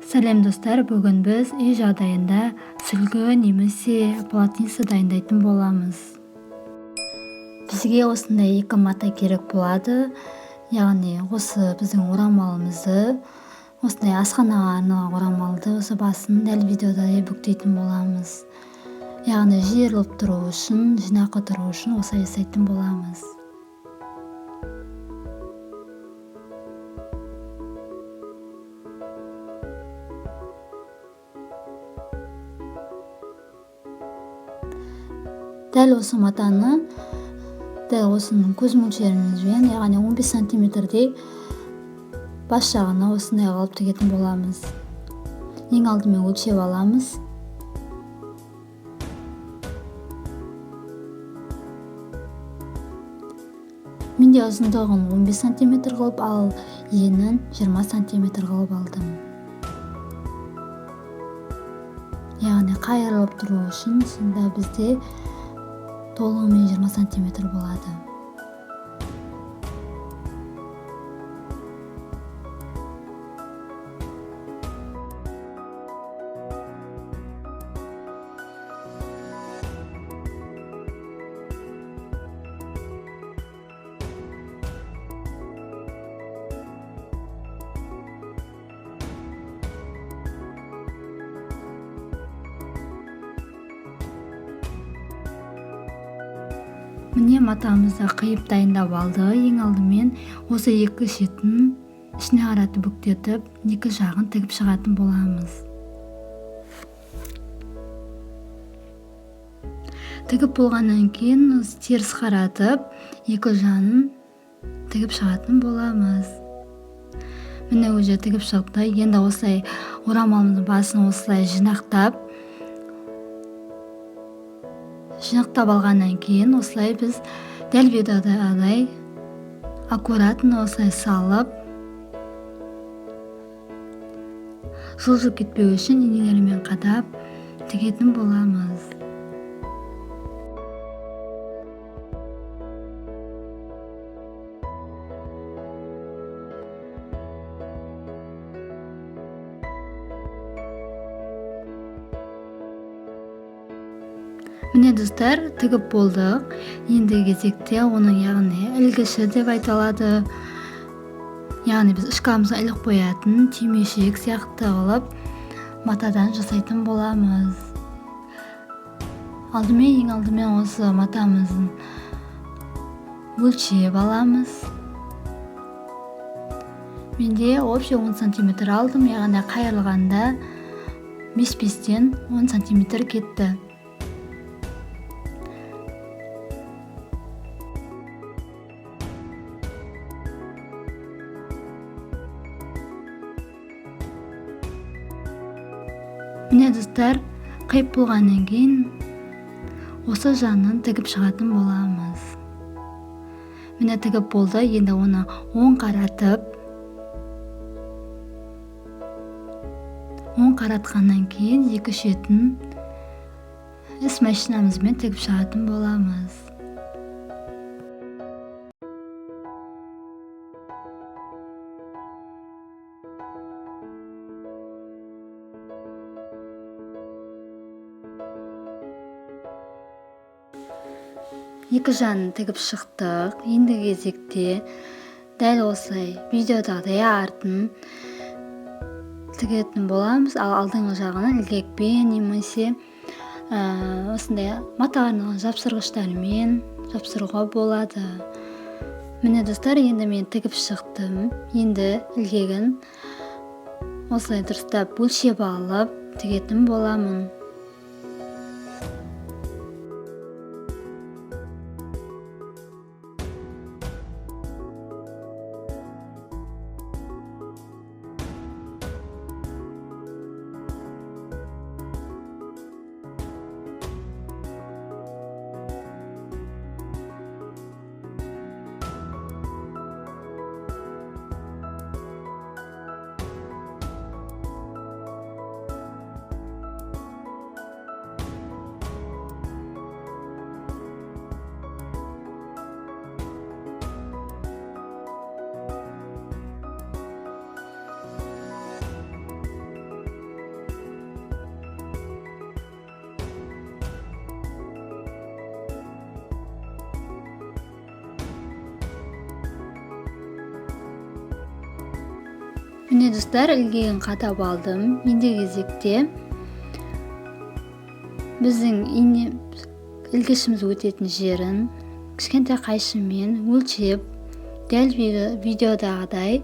Сәлем достар, бүгін біз үй жағдайында сүлгі немесе полотенце дайындайтын боламыз. Бізге осындай 2 мата керек болады. Яғни осы біздің орамалымызды, осындай асханаға арналған орамалды осы басын дәл видеода бүктейтін боламыз. Яғни жиырылып тұру үшін, жинақы тұру үшін осылай жасайтын боламыз. Дәл осы матаны, дәл осының көз мөлшерімізбен, яғни 15 сантиметрдей бас жағына осындай алып тігетін боламыз. Ең алдымен өлшеп аламыз. Менде ұзындығын 15 сантиметр қылып, ал енін 20 сантиметр қылып алдым. Яғни қайырылып тұру үшін сонда бізде толығымен 20 сантиметр болады. Міне матамызды қиып дайындап алды. Ең алдымен осы екі шетін ішіне қаратып бүктетіп, екі жағын тігіп шығатын боламыз. Тігіп болғаннан кейін теріс қаратып, екі жағын тігіп шығатын боламыз. Міне уже тігіп шықты. Енді осылай орамалымыздың басын осылай жинақтап алғаннан кейін осылай біз дәл видеодай аккуратно осылай салып, жылжып кетпеу үшін инелермен қадап тігетін боламыз. Міне достар, тігіп болдық. Енді кезекте оның яғни ілгіші деп айтылады. Яғни біз шкафымызға іліп қоятын түймешек сияқты қылып матадан жасайтын боламыз. Ең алдымен осы матамызын өлшеп аламыз. Менде общий 10 сантиметр алдым, яғни қайырылғанда 5-5-тен 10 сантиметр кетті. Міне достар, қиып болғаннан кейін осы жағын тігіп шығатын боламыз. Міне тігіп болды. Енді оны оң қаратқаннан кейін екі шетін іс машинамызбен тігіп шығатын боламыз. Екі жағын тігіп шықтық. Енді кезекте дәл осылай видеодағыдай артын тігетін боламыз. Ал алдыңғы жағын ілгекпен немесе осындай матаға арналған жапсырғыштармен жапсыруға болады. Міне достар, енді мен тігіп шықтым. Енді ілгегін осылай дұрыстап өлшеп алып тігетін боламын. Міне достар, ілгегін қатап алдым. Ендігі кезекте біздің ілгішіміз өтетін жерін кішкентай қайшымен өлшеп, дәл видеодағыдай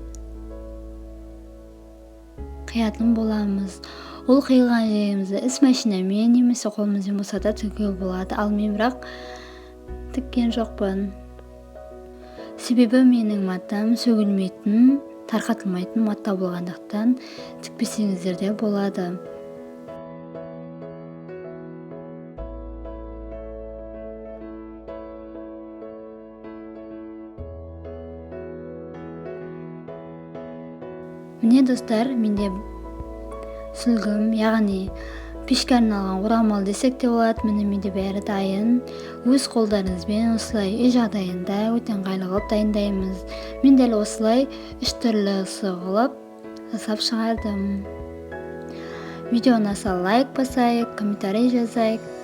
қиятын боламыз. Ол қиылған жерімізді іс машинамен немесе қолымызбен болса да тігуге болады. Ал мен бірақ тіккен жоқпын. Себебі менің матам сөгілмейтін, тарқатылмайтын мата болғандықтан тікпесеңіздер де болады. Міне достар, менде сүлгім, яғни пешке арналған орамал десек те болады. Міне менде бәрі дайын. Өз қолдарыңызбен осылай үй жағдайында өте ыңғайлы қылып дайындаймыз. Мен дәл осылай 3 түрлі қылып жасап шығардым. Видео ұнаса лайк басайық, комментарий жазайық.